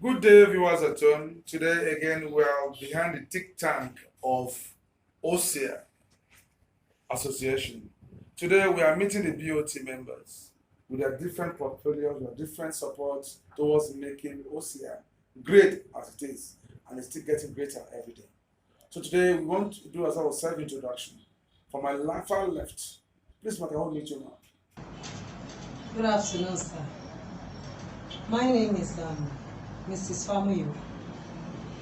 Good day, viewers at home. Today, again, we are behind the think tank of OSEA Association. Today, we are meeting the BOT members with their different portfolios, with different supports towards making OSEA great as it is, and it's still getting greater every day. So today, we want to do as our self-introduction. For my far left, please, Maka, hold meet you now. Good afternoon, sir. My name is Mrs. Famuyo.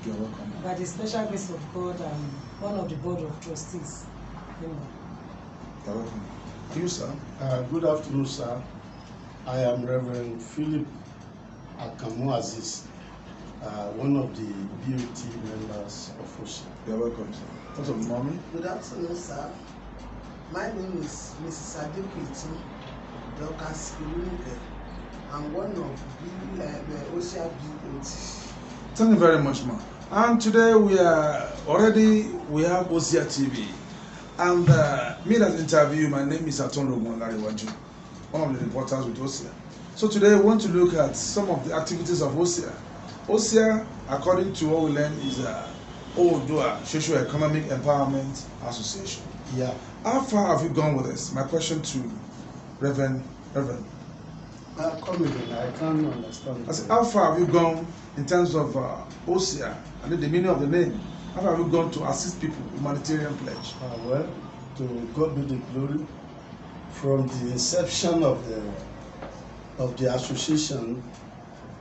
You're welcome. By the special grace of God, I'm one of the board of trustees. Member. You're welcome. You, sir. Good afternoon, sir. I am Reverend Philip Akamu Aziz, one of the BOT members of OSHA. You're welcome, sir. What's up, mommy? Good afternoon, sir. My name is Mrs. Adekitu Dorcas Irunike. I'm one of the OSHA BOT. Thank you very much, ma. And today we have OSEA TV. And me that interview, my name is Atondo Mwangariwaju, one of the reporters with OSEA. So today we want to look at some of the activities of OSEA. OSEA, according to what we learned, is Oodua Socio-Economic Empowerment Association. Yeah. How far have you gone with this? My question to Reverend. Come again, I can't understand. I said, how far have you gone in terms of OSEA and the meaning of the name? How far have you gone to assist people, humanitarian pledge? Well, to God be the glory. From the inception of the association,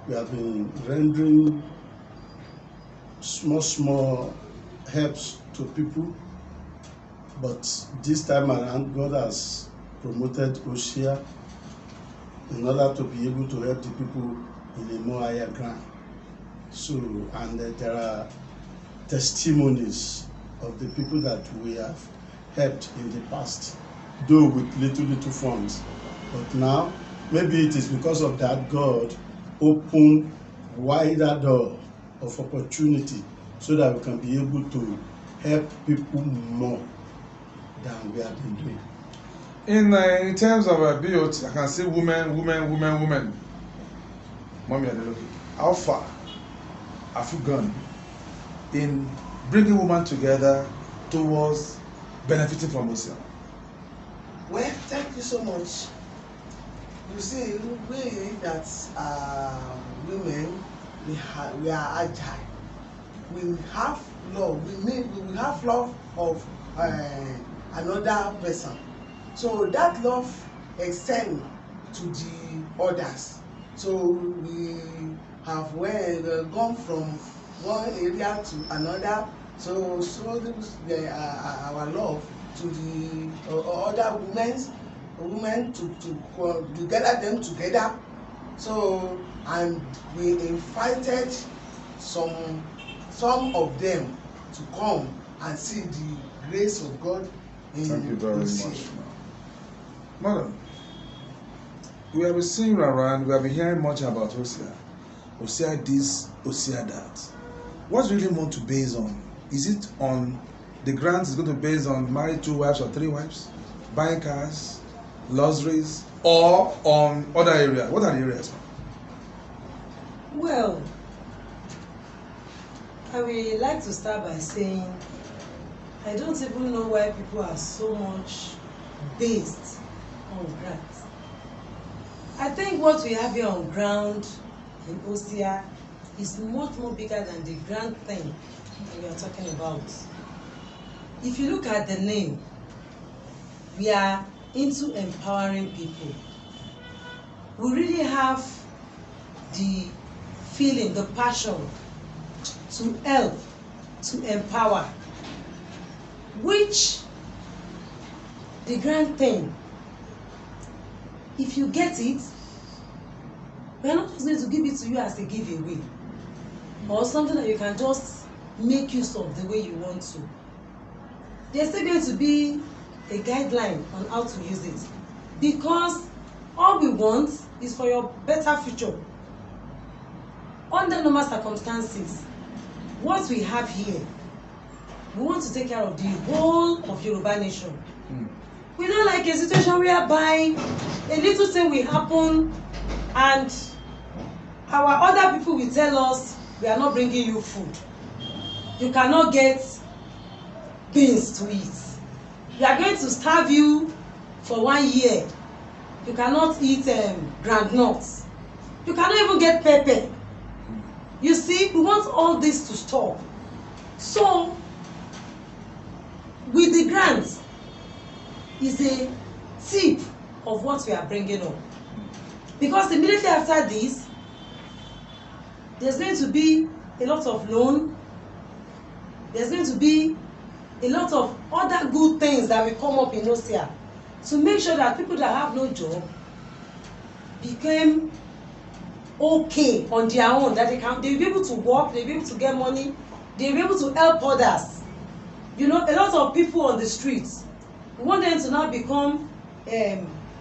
we have been rendering small helps to people, but this time around, God has promoted OSEA in order to be able to help the people in a more higher ground. So, and there are testimonies of the people that we have helped in the past, though with little funds. But now, maybe it is because of that God opened wider door of opportunity so that we can be able to help people more than we have been doing. In terms of BOT, I can see women. Mommy, how far have you gone in bringing women together towards benefiting from OSEA? Well, thank you so much. You see, we that women, we are agile. We have love. We have love of another person. So that love extends to the others. So we have gone from one area to another. So our love to the other women to gather them together. So and we invited some of them to come and see the grace of God in Thank you very OSEA. much, madam. We have been seeing around, we have been hearing much about OSEA. OSEA this, OSEA that. What's really more to base on? Is it on the grants is going to be based on married 2 wives or 3 wives, buying cars, luxuries, or on other areas? What are the areas? Well, I would like to start by saying I don't even know why people are so much based on grants. I think what we have here on ground in OSEA is much more bigger than the grant thing that we are talking about. If you look at the name, we are into empowering people. We really have the feeling, the passion to help, to empower, which the grant thing, if you get it, we are not just going to give it to you as a giveaway or something that you can just make use of the way you want to. There's still going to be a guideline on how to use it, because all we want is for your better future. Under normal circumstances, what we have here, we want to take care of the whole of Yoruba nation. We don't like a situation whereby a little thing will happen and our other people will tell us we are not bringing you food. You cannot get beans to eat. We are going to starve you for 1 year. You cannot eat groundnuts. You cannot even get pepper. You see, we want all this to stop. So, with the grants, is a tip of what we are bringing up. Because immediately after this, there's going to be a lot of loan. There's going to be a lot of other good things that will come up in OSIA to make sure that people that have no job become okay on their own, that they'll be able to work, they'll be able to get money, they'll be able to help others. You know, a lot of people on the streets, we want them to now become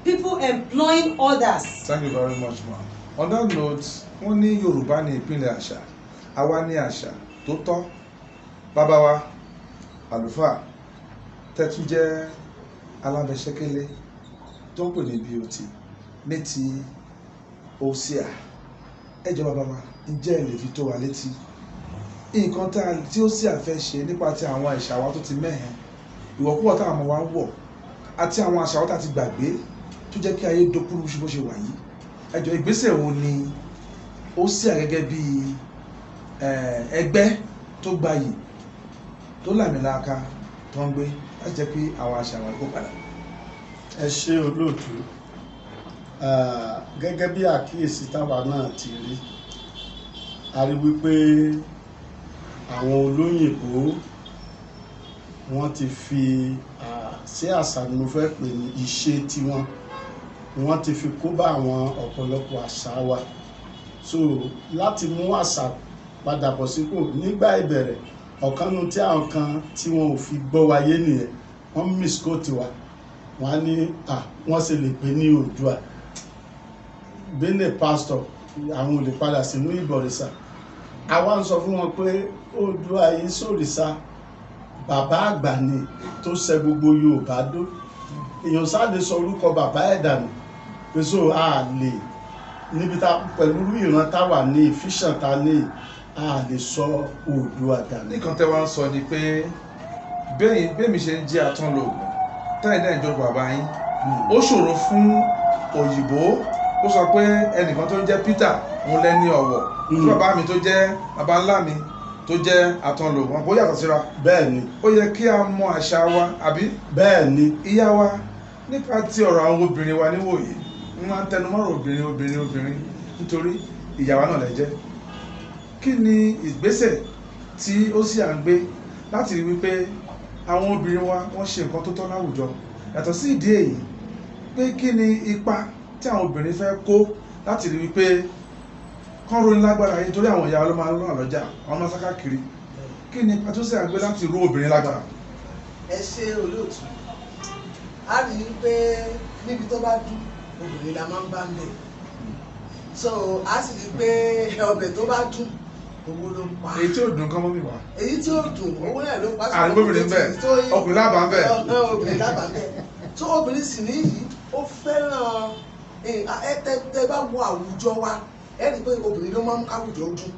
people employing others. Thank you very much, ma'am. On that note, wọ́n ní Yorùbá ní ìpínlẹ̀ àṣà, àwa ní àṣà tó tọ́. Bàbá wa, àlùfáà, tẹ́tú jẹ́ alábẹ́sẹ́kẹ́lé tó ń pè ní BOT ní ti OSIA. Ẹ jọ̀ọ́ bàbá wa, ǹjẹ́ ẹ lè fi tó wa létí nǹkan tí OSIA fẹ́ ṣe nípa ti àwọn àṣà wa tó ti mẹ́hẹ̀ẹ́, ìwọ̀kúwọ̀ táwọn ọmọ wa ń wọ̀ àti àwọn àṣà wa tá ti gbàgbé tó jẹ́ kí ayé dókúrú bó ṣe wà yìí. Ẹ jọ̀ọ́ ìgbésẹ̀ wo ni OSIA gẹ́gẹ́ bí ẹgbẹ́ tó gbayì tó làmìlaka tó ń gbé láti jẹ́ pé àwọn àṣà wa kó padà. Ẹ ṣé olóòtú, gẹ́gẹ́ bí àkíyèsí táwa náà ti rí, a rí wípé àwọn olóyìnbó wọ́n ti fi sí àṣà ni mo fẹ́ pè ní ìṣe tiwọn, wọ́n ti fi kó bá àwọn ọ̀pọ̀lọpọ̀ àṣà wa. So láti mú àṣà padà bọ̀ sípò nígbà ìbẹ̀rẹ̀, ọ̀kanú tí àwọn kan tí wọn ò fi gbọ́ wáyé nìyẹn, wọ́n misquote wa, wọ́n á ní wọ́n ṣe lè pè ní Oòduà, being a pastor àwọn ò lè padà sínú ìbọ̀rìṣà. Àwa ń sọ fún wọn pé Oòduà yìí sòrìṣà, bàbá àgbà ni tó ṣe gbogbo Yorùbá dó. Èèyàn sáà lè sọ orúkọ bàbá ẹ̀ dànù pé so a lè níbi tá pẹ̀lú ìran táwà ní ìfíṣàn ta ní a lè sọ Oòduà dànù. Nǹkan tẹ́ wá ń sọ ni pé bẹ́ẹ̀mi ṣe ń jẹ́ Atọ́nlógún táyì náà ìjọba bàbá yín, ó ṣòro fún òyìnbó ó sọ pé ẹnìkan tó ń jẹ́ Peter òun lẹ́ni ọ̀wọ̀ fún bàbá mi tó jẹ́ bàbá ńlá mi tó jẹ́ Atọ́nlógún, wọn kò yàtọ̀ síra. Bẹ́ẹ̀ ni. Ó yẹ kí a mọ àṣà wa, àbí? Bẹ́ẹ̀ ni. Ìyá wa, nípa ti ọ̀rọ̀ àwọn obìnrin wa níwòyí, wọ́n máa ń tẹnumọ́rọ̀ obìnrin nítorí ìyàwó náà lẹ jẹ́. Kí ni ìgbésẹ̀ tí OSIA ń gbé láti rí wípé àwọn obìnrin wa wọ́n ṣe nǹkan tó tọ́ láwùjọ? Yàtọ̀ sí ìdí èyí, pé kí ni ipa tí àwọn obìnrin fẹ́ kó láti rí wípé kán ronú lágbára yìí, torí àwọn ìyá ló máa ń lọ́nà lọ́jà, àwọn máa sáká kiri. Kí ni ipa tí OSIA ń gbé láti ró obìnrin lágbára? Ẹ ṣé olóòtú, a rí i pé níbi tó bá dùn obìnrin la máa ń bá ń bẹ̀. So a sì rí i pé ọbẹ̀ tó bá dùn owó ló ń pa. Èyí tí ò dùn kán mọ́ mi wá. Èyí tí ó dùn owó náà ló ń pa. Àrígbóbìnrin bẹ́ẹ̀, ọkùnrin lábàá bẹ́ẹ̀. Obìnrin lábàá bẹ́ẹ̀. So obìnrin sì ní yìí ó fẹ́ràn tẹ bá wo àwùjọ wa, ẹ rí i pé obìnrin ló máa ń káwùjọ dùn.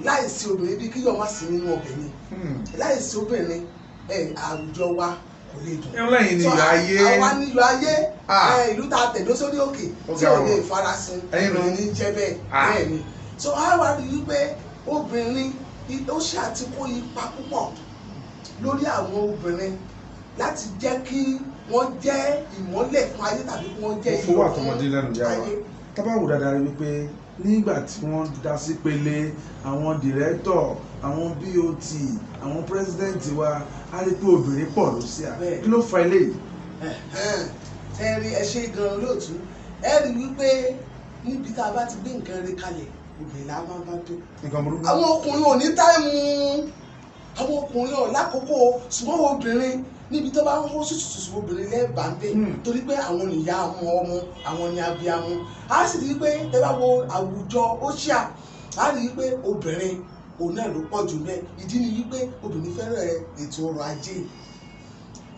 Láìsí obìnrin bí kíyọ̀ má sí nínú ọbẹ̀ ni. Láìsí obìnrin àwùjọ wa kò lè dùn. Lẹ́yìn nílò ayé. Àwa nílò ayé. Ìlú tá a tẹ̀dó sórí òkè tí ò lè farasin obìnrin ní jẹ́ bẹ́ẹ̀. Bẹ́ẹ̀ ni. So a wá rí i pé obìnrin ó ṣe àti kó ipa púpọ̀ lórí àwọn obìnrin láti jẹ́ kí wọ́n jẹ́ ìmọ́lẹ̀ fún ayé tàbí kí wọ́n jẹ́ ìlú fún ayé. Tábà wò dáadáa rí wípé nígbà tí wọ́n dá sí pele àwọn dìrẹ́tọ̀, àwọn BOT, àwọn pírẹ́sidẹ́ǹtì wa, a rí pé obìnrin pọ̀ l'OSIA. Kí ló fa eléyìí? Ẹ rí ẹ ṣe gan olóòtú, ẹ rí wípé níbi tá a bá ti gbé nǹkan rẹ̀ kalẹ̀ obìnrin la máa bá tó. Àwọn ọkùnrin ò ní táìmù, àwọn ọkùnrin ò lákòókò, ṣùgbọ́n obìnrin níbi tó bá ń hó ṣùṣùṣù obìnrin lẹ́ẹ̀bà ń bẹ̀ torí pé àwọn nìyá ọmọ àwọn ni abiyamọ. A sì rí i pé ẹ bá wo àwùjọ OSIA, a rí i pé obìnrin òun náà ló pọ̀ jù bẹ́ẹ̀. Ìdí ni wípé obìnrin fẹ́ràn ètò ọrọ̀ ajé.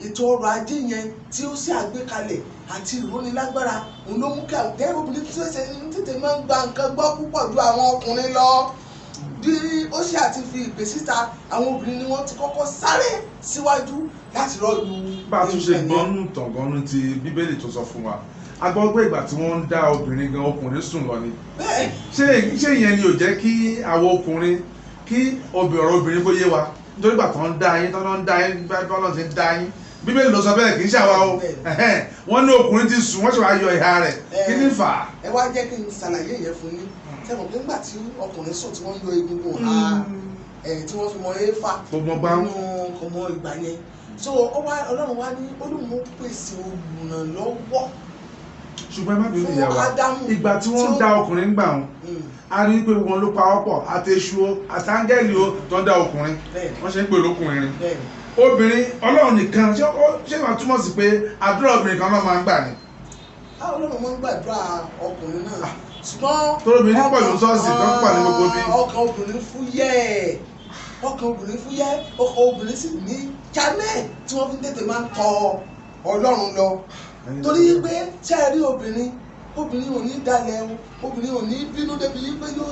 ètò ọrọ̀ ajé yẹn tí ó sì àgbékalẹ̀ àti ìrónilágbára òun ló mú kí àwọn obìnrin tí ó ṣe tètè máa ń gba nǹkan gbọ́ púpọ̀ ju àwọn ọkùnrin lọ. Bí ó ṣe àti fi ìpè síta, àwọn obìnrin ni wọ́n ti kọ́kọ́ sáré síwájú láti rọ́ọ̀lù. Bá a tún ṣe gbọ́nú tọ̀gọ́nú ti Bíbélì tó sọ fún wa, a gbọ́ pé ìgbà tí wọ́n ń dá obìnrin gan ọkùnrin sùn lọ ni. Ṣé ìyẹn ni ò jẹ́ kí àwọn ọkùnrin kí ọ̀rọ̀ obìnrin kó yé wa nítorí ìgbà tó ń dá yín tó ń dá yín bọ́lọ̀ ti ń dá yín Bíbélì ló sọ bẹ́ẹ̀ kì í ṣàwa o wọ́n ní ọkùnrin ti sùn wọ́n ṣe wá yọ ìhà rẹ̀ kí ní fà á. Ẹ wá jẹ́ kí n ṣàlàyé yẹn fún yín sẹ́wọ̀n pé nígbà tí ọkùnrin sùn tí wọ́n yọ egungun tí wọ́n fi mọ éfà nínú ọmọ ìgbà yẹn so Ọlọ́run wá ní olùmọ̀ pèsè olùrànlọ́wọ́. Ṣùgbọ́n má bínú ìyá wa ìgbà tí wọ́n ń dá ọkùnrin gbà wọn a rí pé wọn ló pawọ́pọ̀ àtẹ̀ṣu o àtàngẹ́lì o tó ń dá ọkùnrin wọ́n ṣe ń pè lókùnrin obìnrin Ọlọ́run nìkan ṣé wàá túmọ̀ sí pé àdúrà obìnrin kan náà máa ń gbà ni. Ọlọ́run máa ń gbàdúrà ọkùnrin náà ṣùgbọ́n tórobìnrin pọ̀ ló sọ́ọ̀sì tó ń pọ̀ ní gbogbo bí. ọkàn obìnrin fúyẹ́ ọkàn obìnrin sì ní channel tí wọ́n fi tètè máa ń tọ Ọlọ́run lọ torí pé ṣé ẹ rí obìnrin ò ní dalẹ̀ o obìnrin ò ní bínú débi pé yóò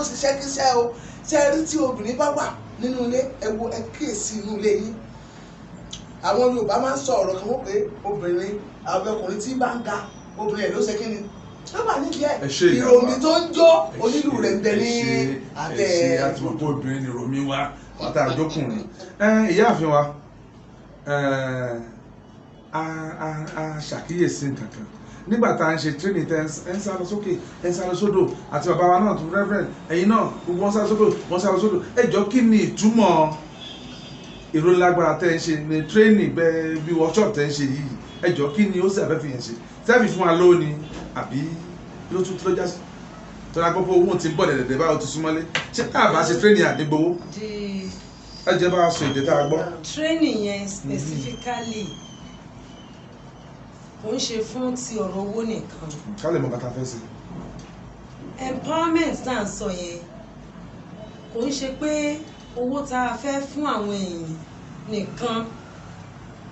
ṣiṣẹ́ kíṣẹ́ o ṣé ẹ rí tí obìnrin bá wà nínú ilé ẹ kíyèsí inú ilé yín. Àwọn Yorùbá máa ń sọ ọ̀rọ̀ kan wọ́n pé obìnrin àwọn ọkùnrin tí bá ń ga obìnrin ẹ̀ ló ṣe kí ni sábà nídìí ẹ ìròmí tó ń jó onílù rẹ̀ ń bẹ ní abẹ́. ẹ ṣe àti mọ̀ pé obìnrin ni ìròmí wa pátá àjókùnrin. Ìyáàfin wa a ṣàkíyèsí nǹkan kan nígbà tá à ń ṣe training tẹ ẹ ń sá lọ sókè ẹ ń sá lọ sódò àti bàbá wa náà tó reverend ẹ̀yin náà gbogbo wọn sá lọ sódò wọn sá lọ sódò ẹ jọ kí ni ìtumọ̀ ìrónilágbára tẹ ẹ ń ṣe ní training bẹ́ẹ̀ bí workshop tẹ ẹ ń ṣe yìí ẹ jọ kí ni ó sì àfẹ́ fi yẹn ṣe tẹ́ẹ̀fì fún wa lónìí àbí ló tún tó lọ́jà sí tọ́lá gbọ́ pé owó ti ń bọ̀ dẹ̀dẹ̀dẹ̀ báwo ti súnmọ́lé ṣé ká bá ṣe training àdégbowó ẹ jẹ́ bá a sọ èdè tá a gbọ́. training yẹn specifically kò ń ṣe fún ti ọ̀rọ̀ owó nìkan. ká lè mọ bàtà fẹ́ sí. empowerment tá à ń sọ yẹn kò ń ṣe pé owó tá a fẹ́ fún àwọn èèyàn nìkan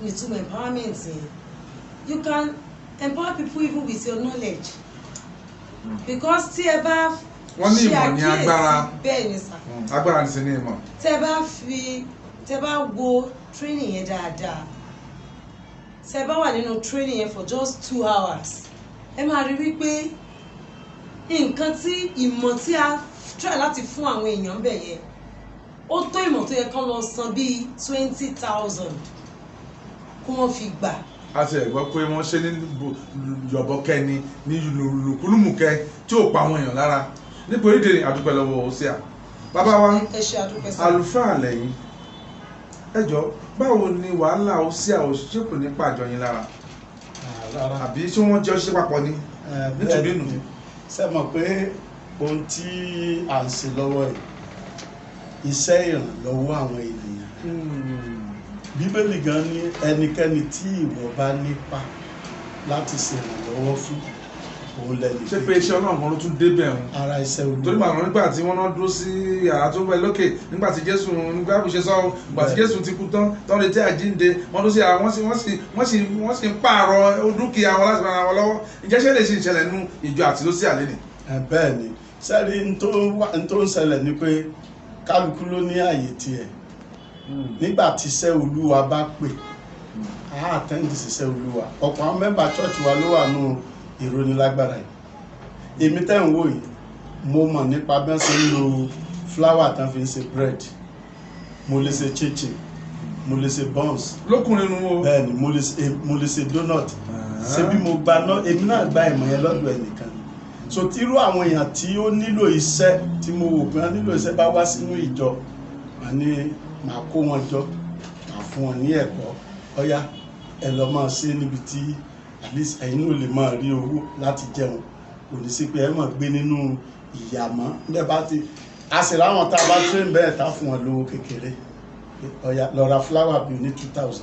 nìtumọ̀ empowerment yẹn you can empower people even with your knowledge because tí ẹ bá ṣe àkíyèsí bẹ́ẹ̀ ni sà agbára ní sí ní ìmọ̀ tẹ bá wo training yẹn dáadáa tẹ bá wà nínú training yẹn for just 2 hours ẹ máa rí wípé nǹkan tí ìmọ̀ tí a try láti fún àwọn èèyàn bẹ̀ yẹn ó tó ìmọ̀ tó yẹ kán lọ san bíi 20,000 kí wọ́n fi gbà. a ti gbọ́ pé wọ́n ṣe ní yọ̀bọ̀kẹ́ ni ní lùkúlùmùkẹ́ tí ò pa àwọn èèyàn lára nípa orílẹ̀-èdè àdúpẹ́ lọ́wọ́ Hosea bàbá wa àlùfáà lẹ́yìn ẹ jọ báwo ni wàhálà Hosea òṣìṣẹ́kù nípa àjọ yín lára àbí tí wọ́n jẹ́ ṣe papọ̀ ni nítorí nù. ṣe mọ̀ pé ohun tí à ń ṣe lọ́wọ́ yìí iṣẹ́ ìrànlọ́wọ́ àwọn ènìyàn Bíbélì gan ní ẹnikẹ́ni tí ìwọ bá nípa láti ṣe ìrànlọ́wọ́ fún òun lẹ́nu. ṣé pé iṣẹ́ Ọlọ́run kan ló tún débẹ̀ wọn. ara iṣẹ́ Olúwa. torí màá nígbà tí wọ́n náà dúró sí yàrá tó bẹ̀ lókè nígbà tí Jésù nígbà bí ṣe sọ nígbà tí Jésù ti kú tán tán retí àjíǹde wọ́n tó sí yàrá wọ́n sì ń pààrọ̀ dúkìá wọn láti ràn wọn lọ́wọ́ ǹjẹ́ ṣé lè ṣe ìṣẹ̀lẹ̀ nínú ìjọ àti ló sí àlẹ́ ni. bẹ́ẹ̀ ni sẹ́rí n tó ń ṣẹlẹ̀ ni pé kálukú ló ní àyè tiẹ̀ nígbà tí iṣẹ́ Olúwa bá pè á àtẹ́ǹdì síṣẹ́ Olúwa ọ̀pọ̀ àwọn mẹ́mbà chọ́ọ̀chì wa ló wà nù ìrónilágbára yìí èmi tẹ́ ń wò yìí mo mọ̀ nípa bí wọ́n ṣe ń lo fúláwà tán fi ń ṣe bread mo lè ṣe chinchin mo lè ṣe buns lókùnrin nu o bẹ́ẹ̀ ni mo lè ṣe donut ṣe bí mo gba náà èmi náà gba ìmọ̀ yẹn lọ́dọ̀ ẹnìkan so tírú àwọn èèyàn tí ó nílò iṣẹ́ tí mo wò pé wọ́n nílò iṣẹ́ bá wá sínú ìjọ wọ́n ní màá kó wọn jọ màá fún wọn ní ẹ̀kọ́ ọ̀yá ẹ lọ máa ṣe níbi tí at least ẹ̀yin náà lè máa rí owó láti jẹun kò ní sí pé ẹ máa gbé nínú ìyàmọ́ bẹ́ẹ̀ bá ti a sì láwọn tá a bá train bẹ́ẹ̀ tá fún wọn lówó kékeré ọ̀yá lọ ra fúláwà bíi ní 2,000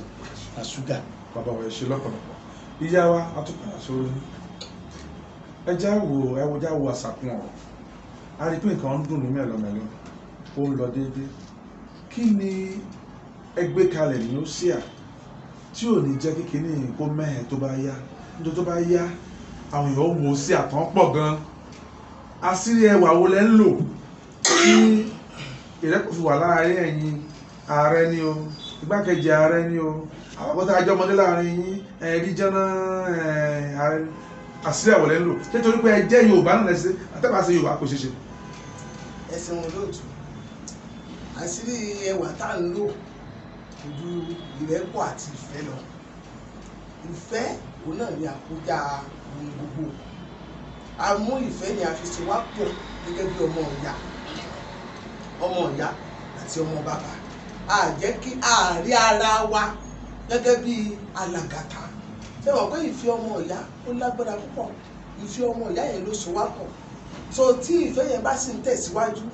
na ṣúgà. bàbá wa ẹ ṣe lọ́pọ̀lọpọ̀ ìyá wa a tún padà sórí ẹjá wo àṣàkùn ọ̀rọ̀ a rí pé nǹkan ń dùn ní mẹ́lọmẹ́lọ ó ń lọ déédéé kí ni ẹgbẹ́ kalẹ̀ ní Hosea tí ò ní jẹ́ kékeré kó mẹ́hẹ̀ tó bá yá nítorí tó bá yá àwọn èèyàn wò sí àtàn pọ̀ gan àṣírí ẹwà wo lẹ́ ń lò tí ìrẹ́pọ̀ fi wà láàárín ẹ̀yin ààrẹ ni o igbákejì ààrẹ ni o àwọn ọ̀gọ́ta ajọ́ ọmọdé láàárín yín ẹ̀ẹ́dí jẹ́nà ààrẹ àṣírí ẹwà lẹ́ ń lò ṣé torí pé ẹ jẹ́ Yorùbá náà lẹ́sẹ̀ àtẹ́bàṣe Yorùbá kò ṣeé ṣe. ẹsẹ̀ wọn lóòtú àṣírí ẹwà tá à ń lò ojú ìrẹ́pọ̀ àti ìfẹ́ lọ ìfẹ́ òun náà ni àkójá ohun gbogbo a mú ìfẹ́ ni a fi ṣe wá pọ̀ gẹ́gẹ́ bí ọmọ ìyá àti ọmọ bàbá a jẹ́ kí a rí ara wa gẹ́gẹ́ bí alàgàtà ṣé wọ́n pé ìfẹ́ ọmọ ìyá ó lágbára púpọ̀ ìfẹ́ ọmọ ìyá yẹn ló so wá pọ̀ so tí ìfẹ́ yẹn bá sì ń tẹ̀síwájú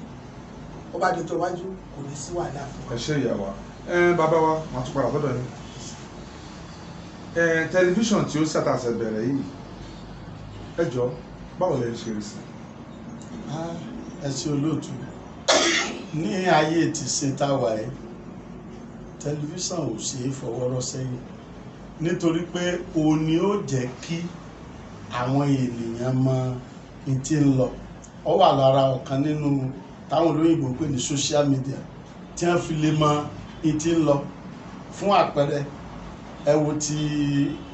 ọba dòtò wájú kò ní sí wàhálà fún wa. ẹ ṣe ìyá wa bàbá wa wọn tún padà sọ́dọ̀ yín tẹlifíṣàn tí ó ṣàtàṣẹ bẹ̀rẹ̀ yìí ẹ jọ báwo lẹ ṣe rí sí. ẹ ṣe olóòtú ní ayé tí ṣe táwa ẹ tẹlifíṣàn ò ṣe é fọwọ́rọ́ sẹ́yìn nítorí pé òun ni ó jẹ́ kí àwọn ènìyàn mọ ní tí ń lọ ọ wà lára ọ̀kan nínú táwọn olóyìnbó pè ní social media tí wọ́n fi lè mọ ní tí ń lọ fún àpẹẹrẹ ẹ wo ti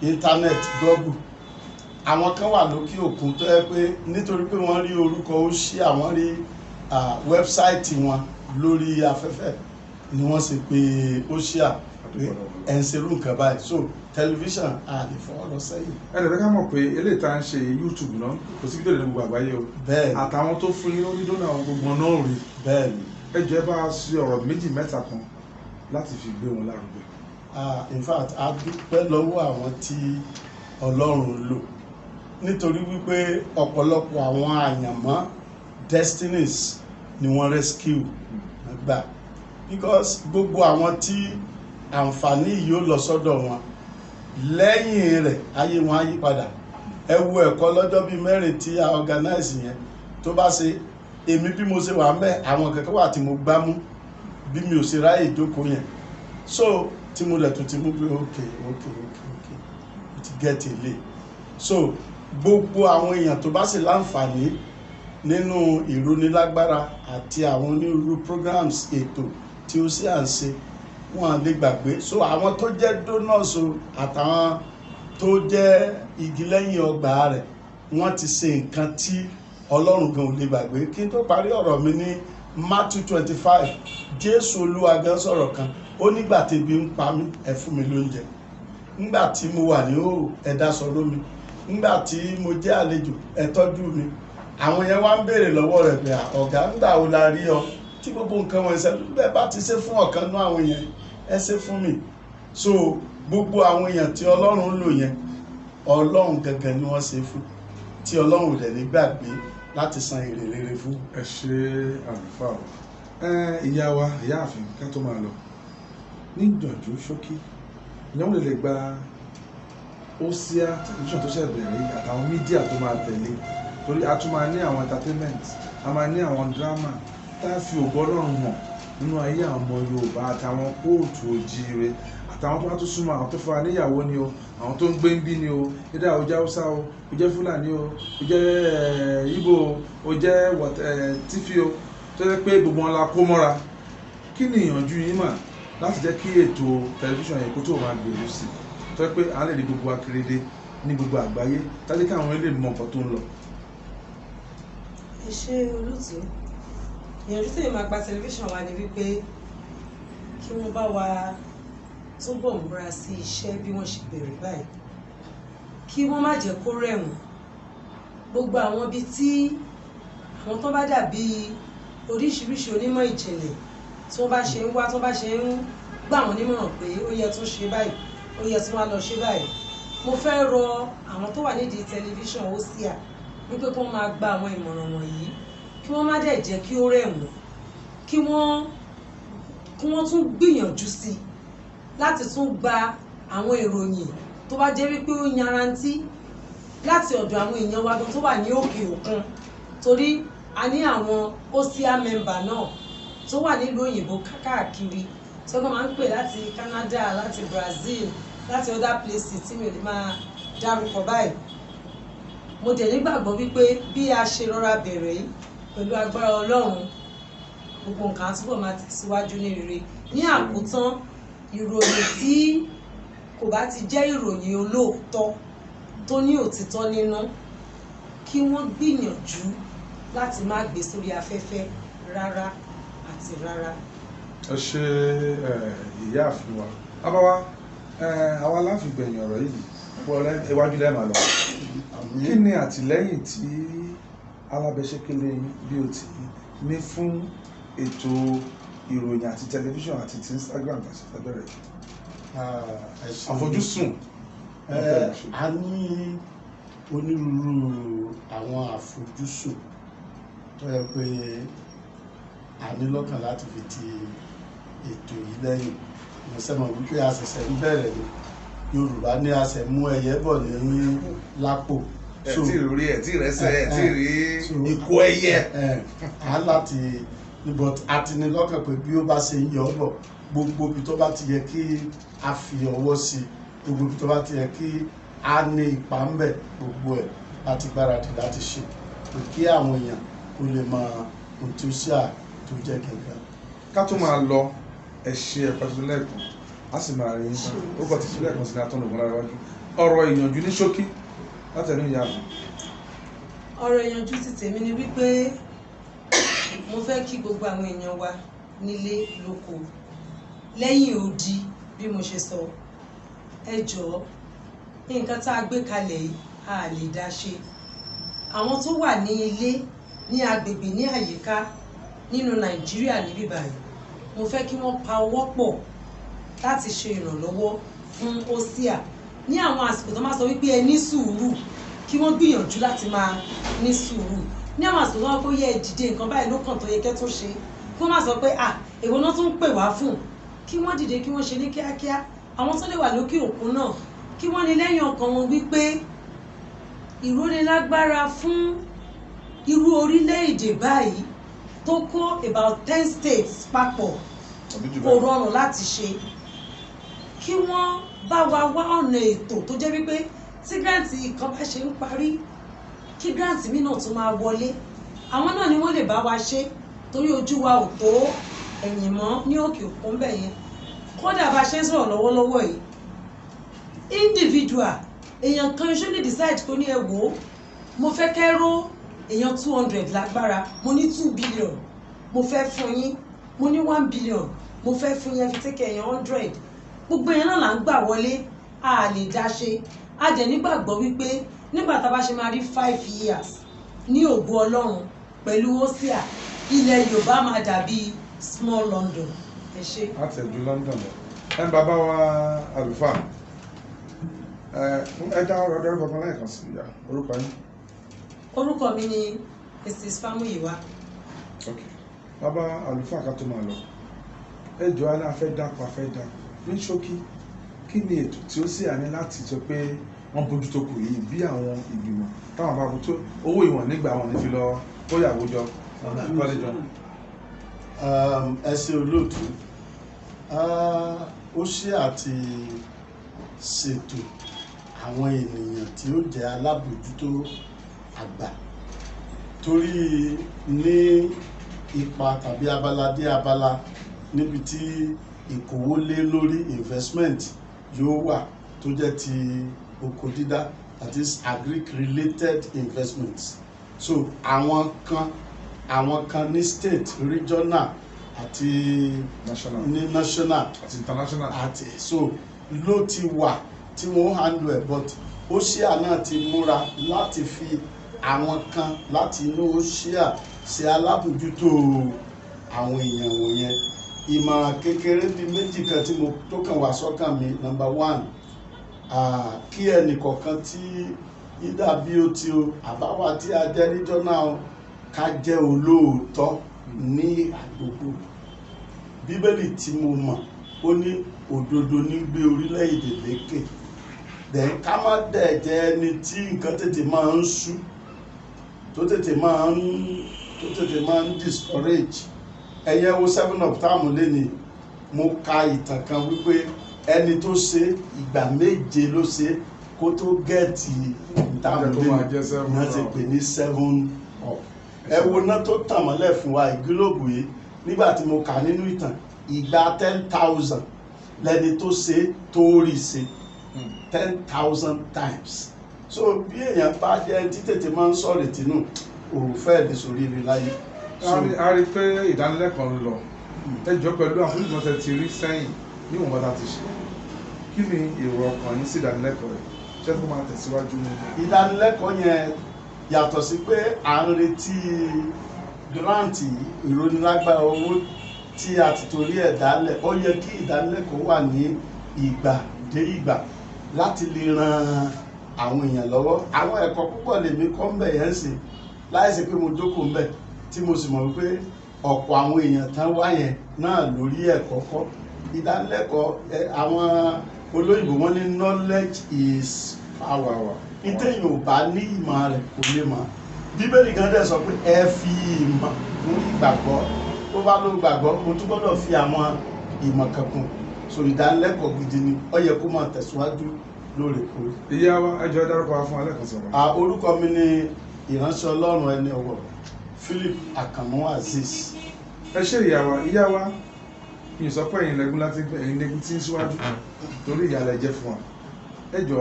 internet Google àwọn kan wà lókè òkun tó yẹ pé nítorí pé wọ́n rí orúkọ ó ṣí àwọn rí wẹ́bsáìtì wọn lórí afẹ́fẹ́ ni wọ́n ṣe pé ó ṣí à pé ẹ̀ ń ṣerú nǹkan báyìí so tẹlifíṣàn a lè fọwọ́ lọ sẹ́yìn. ẹnì kan mọ̀ pé eléyìí tá à ń ṣe YouTube náà kò sí fídíò lẹ́nu gbogbo àgbáyé o bẹ́ẹ̀ni àtàwọn tó fún yín lórí dóná àwọn gbogbo náà rí bẹ́ẹ̀ni ẹ jẹ́ bá a ṣe ọ̀rọ̀ méjì mẹ́ta kan láti fi gbé wọn lárugẹ. In fact a dúpẹ́ lọ́wọ́ àwọn tí Ọlọ́run lò nítorí wípé ọ̀pọ̀lọpọ̀ àwọn àyànmọ́ destinies ni wọ́n rescue gbà because gbogbo àwọn tí àǹfààní yìí ó lọ sọ́dọ̀ wọn lẹ́yìn rẹ̀ ayé wọn á yí padà ẹ wo ẹ̀kọ́ lọ́jọ́ bíi mẹ́rin tí a organize yẹn tó bá ṣe èmi bí mo ṣe wà mẹ́ àwọn kankan wà tí mo gbá mú bí mi ò ṣe ráyè ìjókòó yẹn so tí mo lẹ̀ tó ti mú pé okay mo ti get ilé so gbogbo àwọn èèyàn tó bá sì láǹfààní nínú ìrónilágbára àti àwọn onírúurú programs ètò tí ó sì à ń ṣe wọn lè gbàgbé so àwọn tó jẹ́ donors àtàwọn tó jẹ́ igi lẹ́yìn ọgbà rẹ̀ wọ́n ti ṣe nǹkan tí Ọlọ́run gan ò lè gbàgbé kí n tó parí ọ̀rọ̀ mi ní Matthew 25 Jésù Olúwa gan sọ̀rọ̀ kan ó nígbà tẹ́bi ń pa mí ẹ fún mi lóúnjẹ nígbà tí mo wà ní òòrùn ẹ dáṣọ lómi nígbà tí mo jẹ́ àlejò ẹ tọ́jú mi àwọn yẹn wá ń béèrè lọ́wọ́ rẹ̀ pé ọ̀gá ńgbà wo la rí ọ tí gbogbo nǹkan wọn ṣe bẹ́ẹ̀ bá ti ṣe fún ọ̀kan náà àwọn yẹn ẹ ṣe fún mi so gbogbo àwọn èèyàn tí Ọlọ́run lò yẹn Ọlọ́run gangan ni wọ́n ṣe fún tí Ọlọ́run ò dẹ̀ ní gbàgbé láti san èrè rere fún. ẹ ṣe àlùfáà ìyá wa ìyáàfin ká tó máa lọ ní ìjànjú ṣókí ìyàwó lè gba Osia tẹlifíṣàn tó ṣe bẹ̀rẹ̀ àtàwọn mídíà tó máa tẹ̀lé torí a tún máa ní àwọn entertainment a máa ní àwọn drama tá a fi ògo Ọlọ́run hàn nínú ayé àwọn ọmọ Yorùbá àtàwọn kóòtù òjíire àtàwọn tó bá tún súnmọ́ àwọn tó fara níyàwó ni o àwọn tó ń gbé ń bí ni o dídá o jẹ́ Haúsá o o jẹ́ Fúlàní o o jẹ́ Ìgbò o jẹ́ tífì o tó jẹ́ pé gbogbo wọn la kó mọ́ra kí ni ìyànjú yín mà láti jẹ́ kí ètò tẹlifíṣàn yẹn kó tó máa gbèrú sí i tó jẹ́ pé à ń lè rí gbogbo akérédé ní gbogbo àgbáyé tàbí káwọn ilé mọ nǹkan tó ń lọ. ẹ ṣe olóòtú ìyànjú tí èèyàn máa gba tẹlifíṣàn wa ni wípé kí wọ́n bá wa túbọ̀ múra sí iṣẹ́ bí wọ́n ṣe bẹ̀rẹ̀ báyìí kí wọ́n má jẹ́ kó rẹ̀ wọ́n gbogbo àwọn ibi tí àwọn tó bá dàbí oríṣiríṣi onímọ̀ ìjìnlẹ̀ tí wọ́n bá ṣe ń wá tí wọ́n bá ṣe ń gbà wọ́n nímọ̀ràn pé ó yẹ tún ṣe báyìí ó yẹ tún wá lọ ṣe báyìí mo fẹ́ rọ àwọn tó wà nídìí tẹlifíṣàn Osia wípé kí wọ́n máa gba àwọn ìmọ̀ràn wọ̀nyí kí wọ́n má dẹ̀ jẹ́ kí ó rẹ̀ wọ́n kí wọ́n tún gbìyànjú sí láti tún gba àwọn ìròyìn tó bá jẹ́ wípé ó yanrantí láti ọ̀dọ̀ àwọn èèyàn wa tó wà ní òkè òkun torí a ní àwọn Osia member náà tó wà nílùú òyìnbó káàkiri tí wọ́n máa ń pè láti Canada láti Brazil láti other places tí mi ò lè máa dárúkọ báyìí. Mo dẹ̀ nígbàgbọ́ wípé bí a ṣe rọra bẹ̀rẹ̀ yìí pẹ̀lú agbára Ọlọ́run gbogbo nǹkan túbọ̀ máa tẹ̀síwájú ní rere. Ní àkótán ìròyìn tí kò bá ti jẹ́ ìròyìn olóòótọ́ tó ní òtítọ́ nínú kí wọ́n gbìyànjú láti má gbé sórí afẹ́fẹ́ rárá àti rárá. ẹ ṣe ìyáàfin wa abáwá àwa láfi gbẹ̀yìn ọ̀rọ̀ yìí iwájú lẹ́ẹ̀ máa lọ. kí ni àtìlẹ́yìn tí alábẹ́sẹ́kẹ́lẹ́ bí o ti ní fún ètò ìròyìn àti tẹlifíṣàn àti ti Instagram àti ìfẹ́bẹ̀rẹ̀ àfojúsùn? A ní onírúurú àwọn àfojúsùn tó yẹ pé a ní lọ́kàn láti fi ti ètò yìí lẹ́yìn. Mo sẹ́mọ̀ wípé a ṣẹ̀ṣẹ̀ ń bẹ̀rẹ̀ ni Yorùbá ní a ṣẹ̀ mú ẹyẹ bọ̀ ní lápò. ẹ tí ì rí ẹ tí ì rẹsẹ̀ ẹ tí ì rí ikú ẹyẹ. A láti but a ti ní lọ́kàn pé bí ó bá ṣe ń yọ ọ́ bọ̀ gbogbo ibi tó bá ti yẹ kí a fi ọwọ́ sí gbogbo ibi tó bá ti yẹ kí a ní ipa ń bẹ̀ gbogbo ẹ̀ láti gbáradì láti ṣe pé kí àwọn èèyàn kó lè mọ ohun tí ó ṣáà tó jẹ́ gẹ́gẹ́. ká tó máa lọ ẹ ṣe ẹ̀pẹ́ tuntun lẹ́ẹ̀kan a sì máa rí yín ó kọ́ ti sílẹ̀ kan sí ní Atọ́nàògùn Ọláníwájú. ọ̀rọ̀ ìyànjú ní ṣókí látẹnu ìyá mi. Ọ̀rọ̀ ìyànjú ti tèmi ni wípé mo fẹ́ kí gbogbo àwọn èèyàn wa nílé lóko lẹ́yìn odi bí mo ṣe sọ ẹ jọ̀ọ́ nǹkan tá a gbé kalẹ̀ yìí a lè dá ṣe. Àwọn tó wà ní ilé ní agbègbè ní àyíká nínú Nàìjíríà níbí báyìí mo fẹ́ kí wọ́n pa ọwọ́ pọ̀ láti ṣe ìrànlọ́wọ́ fún Hosea ní àwọn àsìkò tó máa sọ wípé ẹ ní sùúrù kí wọ́n gbìyànjú láti máa ní sùúrù ní àwọn àsìkò tó wọ́n kó yẹ ìdìde nǹkan báyìí ló kàn tó yẹ kẹ́ tó ṣe kí wọ́n má sọ pé èwo náà tún ń pè wá fún kí wọ́n dìde kí wọ́n ṣe ní kíákíá. Àwọn tó lè wà lókè òkun náà kí wọ́n ní lẹ́yìn ọkàn wọn wípé ìrónilágbára fún irú orílẹ̀-èdè báyìí tó kó about 10 states papọ̀ kò rọrùn láti ṣe. Kí wọ́n bá wa wá ọ̀nà ètò tó jẹ́ wípé tí gírántì kan bá ṣe ń parí kí gírántì mí náà tún máa wọlé. Àwọn náà ni wọ́n lè bá wa ṣe torí ojú wa ò tó ẹ̀yìn mọ́ ní òkè òkun bẹ̀ yẹn. Kódà bá ṣe ń sọ̀rọ̀ lọ́wọ́lọ́wọ́ yìí individual èèyàn kan ṣó lè decide kó ní ẹ wò ó mo fẹ́ kẹ́rọ èèyàn 200 lágbára mo ní 2 billion mo fẹ́ fún yín mo ní 1 billion mo fẹ́ fún yín fi tẹ́kẹ̀ èèyàn 100 gbogbo èèyàn náà là ń gbà wọlé a lè dá ṣe. A dẹ̀ nígbàgbọ́ wípé nígbà tá a bá ṣe máa rí 5 years ní ògo Ọlọ́run pẹ̀lú Hosea ilẹ̀ Yorùbá máa dàbí small London. Ẹ ṣé. àtẹ̀jú London lọ ẹ bàbá wa àlùfáà ẹ dá ọ̀rọ̀ dẹ́rù kankan lẹ́ẹ̀kan sí ìyá orúkọ yín. Orúkọ mi ni Mrs. Famuyiwa. ok bàbá àlùfáà ká tó máa lọ ẹ jọ alẹ́ afẹ́ dákọ̀ afẹ́ dákọ̀ ní ṣókí kí ni ètò tí ó sì àní láti sọ pé wọ́n bójú tó kù yìí bí àwọn ìgbìmọ̀ táwọn bá bójú tó owó ìwọ̀n nígbà wọn ní fi lọ kóyàwó jọ kọ́lẹ́jọ. Ẹ ṣe olóòtú ó ṣe àti ṣètò àwọn ènìyàn tí ó jẹ́ alábòjútó àgbà torí ní ipa tàbí abala dé abala níbi tí ìkówólé lórí investment yóò wà tó jẹ́ ti oko dídá, that is agric related investments. So àwọn kan ní state, regional àti ní national àti international àti so ló ti wà tí wọ́n handle ẹ̀ but Hosea náà ti múra láti fi àwọn kan láti inú Hosea ṣe alábòjútó àwọn èèyàn wọ̀nyẹn. Ìmọ̀ràn kékeré bíi méjì kan tí mo tó kàn wá sọ́kàn mi. Number 1, kí ẹnìkọ̀ọ̀kan tí ìdá bí ó ti o àbáwá tí a jẹ́ níjọ́ náà ká jẹ́ olóòótọ́ ní àgbègbè. Bíbélì tí mo mọ̀ ó ní òdodo ní gbé orílẹ̀-èdè lékè. Then ká má dẹ̀ jẹ́ ẹni tí nǹkan tètè máa ń sú tó tètè máa ń discourage. Ẹ̀yẹ wo 7 up táàmù lẹ́ni mo ka ìtàn kan wípé ẹni tó ṣe ìgbà méje ló ṣe kó tó gẹ̀ẹ́tì ìtàwọn náà ti pè ní 7 up. Ẹ wo náà tó tàn mọ́lẹ̀ fún wa ìgílòbù yìí nígbà tí mo kà nínú ìtàn ìgbà 10,000 lẹni tó ṣe tó rí ṣe 10,000 times. So bí èèyàn bá jẹ́ tí tètè máa ń sọ̀rọ̀ tìǹù òrùfẹ́ lè sórí rí láyé. A rí pé ìdánilẹ́kọ̀ọ́ lọ ẹjọ́ pẹ̀lú àfojúsùn ti rí sẹ́yìn níwọ̀n bá ta ti ṣe kí ni èrò ọkàn yín sí ìdánilẹ́kọ̀ọ́ rẹ̀ ṣé kó máa tẹ̀síwájú ní. Ìdánilẹ́kọ̀ọ́ yẹn yàtọ̀ sí pé à ń retí gírántì ìrónilágbára owó tí a ti torí ẹ̀ dálẹ̀ ó yẹ kí ìdánilẹ́kọ̀ọ́ wà ní ìgbà dé ìgbà láti lè ran àwọn èèyàn lọ́wọ́. Àwọn ẹ̀kọ́ púpọ̀ lèmi kọ́ ń bẹ̀ yẹn sí láìsí pé mo jókòó ń bẹ̀ tí mo sì mọ̀ wípé ọ̀pọ̀ àwọn èèyàn tán wá yẹn náà lórí ẹ̀kọ́ kọ́. Ìdánilẹ́kọ̀ọ́ àwọn olóyìnbó wọn ní knowledge is power. Ìtẹ̀yìn ò bá ní ìmọ̀ rẹ̀ kò lè mọ̀. Bíbélì gan dẹ̀ sọ pé ẹ fi ìmọ̀ fún ìgbàgbọ́ tó bá ló gbàgbọ́ o tún gbọ́dọ̀ fi àwọn ìmọ̀ kankan. So ìdánilẹ́kọ̀ọ́ gidi ni ó yẹ kó máa tẹ̀síwájú lóòrèkóòrè. Ìyá wa ẹjọ́ dárúkọ wa fún alẹ́ kan sọ̀rọ̀. Orúkọ mi ni ìránṣẹ́ Ọlọ́run ẹni ọ̀wọ̀ Philip Akamu Azeez. Ẹ ṣe ìyá wa mi sọ pé ẹ̀yin lẹ́gùn láti ẹ̀yin lẹ́gùn tí ń síwájú torí ìyàlẹ̀ jẹ́ fún wa. Ẹ jọ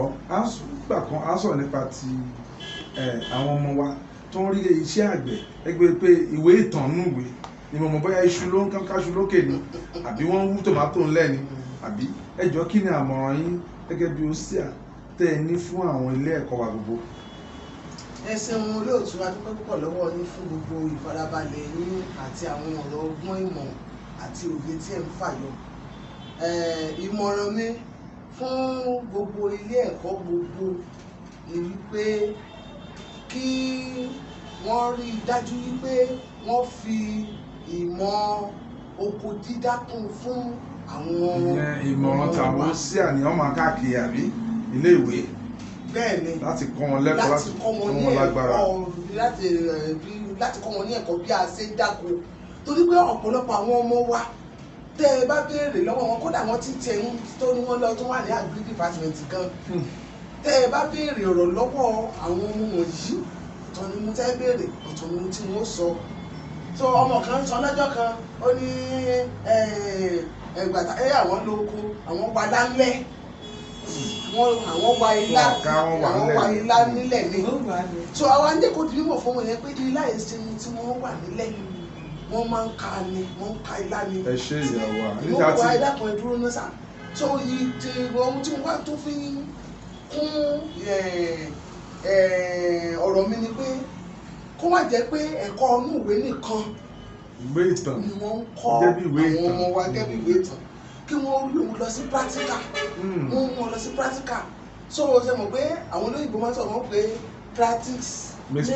gbà kan á sọ̀rọ̀ nípa ti àwọn ọmọ wa tó ń rí iṣẹ́ àgbẹ̀ ẹgbẹ́ pé ìwé ìtàn núwèé ni mo mọ̀ bóyá iṣu ló ń káṣu lókè ni àbí wọ́n ń wú tòmátò ńlẹ̀ ni àbí ẹ jọ kí ni àmọ̀ràn yín gẹ́gẹ́ bí Hosea tẹ́ ẹ ní fún àwọn ilé ẹ̀kọ́ wa gbogbo. Ẹ ṣeun olóòtú adúpẹ́ púpọ̀ lọ́wọ́ yín fún gbogbo ìfarabalẹ̀ yín àti àwọn ọ̀rọ̀ ọgbọ́n ìmọ̀ àti òye tí ẹ̀ ń fàyọ. Ìmọ̀ràn mi fún gbogbo ilé ẹ̀kọ́ gbogbo ni wípé kí wọ́n rí i dájú wípé wọ́n fi ìmọ̀ oko dídá kún fún àwọn. Ìmọ̀ràn tàwọn sí àníyàn máa káàkiri àbí ilé ìwé. Bẹ́ẹ̀ni láti kọ́ wọn lẹ́kọ̀ọ́ láti kọ́ wọn lágbára láti kọ́ wọn ní ẹ̀kọ́ bí a ṣe ń dáko torí pé ọ̀pọ̀lọpọ̀ àwọn ọmọ wa tẹ́ ẹ bá béèrè lọ́wọ́ wọn kódà wọ́n ti tẹ̀ ń tó ní wọ́n lọ tó wà ní agri department gan tẹ́ ẹ bá béèrè ọ̀rọ̀ lọ́wọ́ àwọn ọmọ wọ̀nyí ọ̀tọ̀ ni mo tẹ́ béèrè ọ̀tọ̀ ni mo tí wọ́n sọ so ọmọ kan sọ lọ́jọ́ kan ó ní ẹgbàtà àwọn lóko àwọn wa lálẹ́ àwọn wa ilá nílẹ̀ ni so àwọn andéko di mímọ̀ fún wọn yẹn pé ilá ìsinmi tí wọ́n wà nílẹ̀ wọ́n máa ń ka ni wọ́n ń ka ilá ni. Ẹ ṣe ìyàwó mo wá ilá kan dúró náà sà so ohun tí mo wá tó fi kún ọ̀rọ̀ mi ni pé kó má jẹ́ pé ẹ̀kọ́ inú ìwé nìkan ìwé ìtàn ni wọ́n ń kọ́ àwọn ọmọ wa gẹ́gẹ́ bí ìwé ìtàn kí wọ́n lọ sí practical wọ́n mú wọn lọ sí practical so ṣe mọ̀ pé àwọn olóyìnbó máa ń sọ̀rọ̀ wọ́n pé practice makes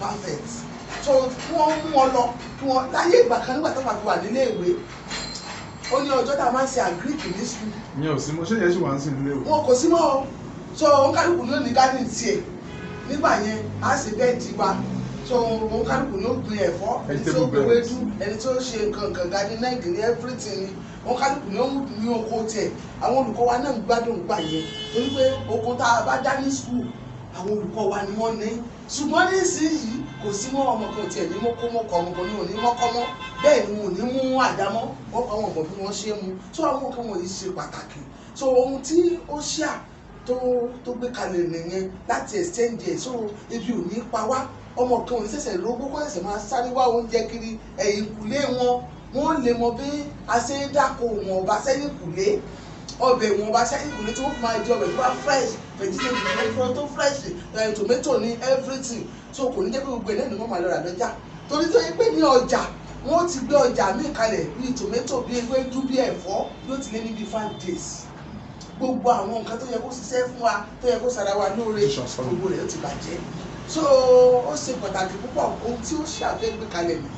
perfect so kí wọ́n mú wọn lọ kí wọ́n láyé ìgbà kan nígbà tó máa fi wà nílé ìwé ó ní ọjọ́ tá a máa ń ṣe agric ní school. mi ò sí mo ṣe yẹn ṣì wà ń sìn nílé ìwé. wọn kò sí mọ́ o so kálukú ló ní garden tiẹ̀ nígbà yẹn á ṣe bẹ́ẹ̀ di wa so òun kálukú ló gbin ẹ̀fọ́ ẹni tó gbéwédú ẹni tó ṣe nǹkan gardening ní everything ni òun kálukú ló ní oko tiẹ̀ àwọn olùkọ́ wa náà ń gbádùn gbà yẹn torí pé oko tá a bá dá ní school àwọn olùkọ́ wa ni wọ́n ní ṣùgbọ́n ní ìsinyìí kò sí mọ́ ọmọ kan tiẹ̀ ní mọ́kọ́mọ́kọ́ ọmọ kan ní òní mọ́kọ́mọ́ bẹ́ẹ̀ ni wọn ò ní mú àdámọ́ wọ́n kọ́ wọn mọ̀ bí wọ́n ṣe mú so àwọn nǹkan wọ̀nyí ṣe pàtàkì so ohun tí ó ṣíà tó gbé kalẹ̀ nìyẹn láti exchange ẹ̀ so ebi ò ní pa wá ọmọ kan ò ní ṣẹ̀ṣẹ̀ lówó kó ṣẹ̀ṣẹ̀ máa sáré wá oúnjẹ kiri ẹ̀yìnkùlé wọ́n lè mọ bí a ṣe ń dáko wọn ọba sẹ́yìnkùlé ọbẹ̀ wọn bá ṣe ìkùnlé tí wọ́n fi máa di ọbẹ̀ tó bá fresh vegetable tó fresh tomato ní everything so kò ní jẹ́ pé gbogbo ẹ̀ náà ni wọ́n máa lọ rà lọ́jà torí tó yẹ pé ní ọjà wọ́n ti gbé ọjà míì kalẹ̀ bíi tomato bíi ewédú bíi ẹ̀fọ́ yóò ti lé ní bíi 5 days gbogbo àwọn nǹkan tó yẹ kó ṣiṣẹ́ fún wa tó yẹ kó ṣara wa lóore gbogbo rẹ̀ ó ti bàjẹ́ so ó ṣe pàtàkì púpọ̀ ohun tí ó ṣe àfẹ́gbé kalẹ̀ nì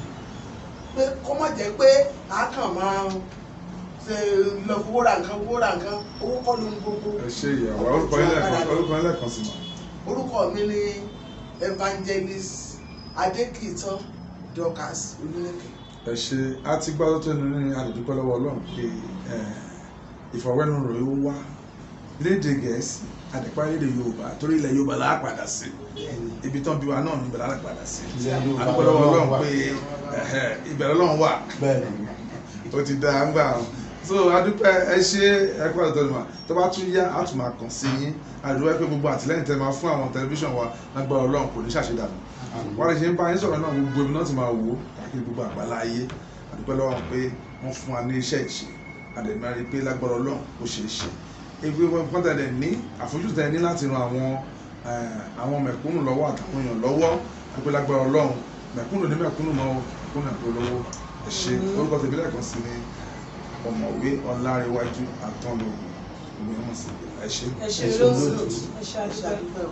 pé kó má jẹ́ pé àákàn máa lọ fowó ra nǹkan owó kọ́ ló ń gbogbo. Ẹ ṣe ìyàwó orúkọ ẹlẹ́kan sí ma. Orúkọ mi ni Evangelist Adékìtàn Dorcas Olúnìkẹ́. Ẹ ṣe a ti gbádùn tó nínú àdìdúpẹ́ lọ́wọ́ Ọlọ́run pé ìfọ̀rọ̀wérọ̀ yóò wá lédè Gẹ̀ẹ́sì àdìpá lédè Yorùbá torí ilẹ̀ Yorùbá là á padà sí ibi tán bí wa náà níbẹ̀ là á padà sí àdúgbò Ọlọ́run pé ìbẹ̀rẹ̀ Ọlọ́run wà ó ti dá ń gbà so adúpẹ́ ẹ ṣe ẹ̀kọ́ àtọ́nùmá tó bá tún yá á tún máa kàn sí yín àdúrà pé gbogbo àtìlẹ́yìn tẹ́ máa fún àwọn tẹlifíṣàn wa lágbára Ọlọ́run kò ní ṣàṣedànù wọ́n lè ṣe ń bá yín sọ̀rọ̀ náà gbogbo ibi náà ti máa wò ó káàkiri gbogbo àgbálá ayé àdúpẹ́ lọ́wọ́ pé wọ́n fún wa ní iṣẹ́ ìṣe àdèmárì pé lágbára Ọlọ́run ó ṣe é ṣe ebi wọn tẹ̀lé ní àfojúsùn tẹ̀lé ní láti ran àwọn mẹ̀kúnnù lọ́wọ́ àtàwọn èèyàn lọ́wọ́ àdúpẹ́ lágbára Ọlọ́run mẹ̀kúnnù ní mẹ̀kúnnù mọ́ mẹ̀kúnnù ẹ̀kọ́ lọ́wọ́ ẹ ṣe orúkọ tèmi lẹ́ẹ̀kan sí ni ọ̀mọ̀wé Ọlárẹ̀wájú Àtọ́lógún ìgbìmọ̀ sí ẹ ṣe. ẹ ṣe lóòótọ́ ẹ ṣe àdúpẹ́.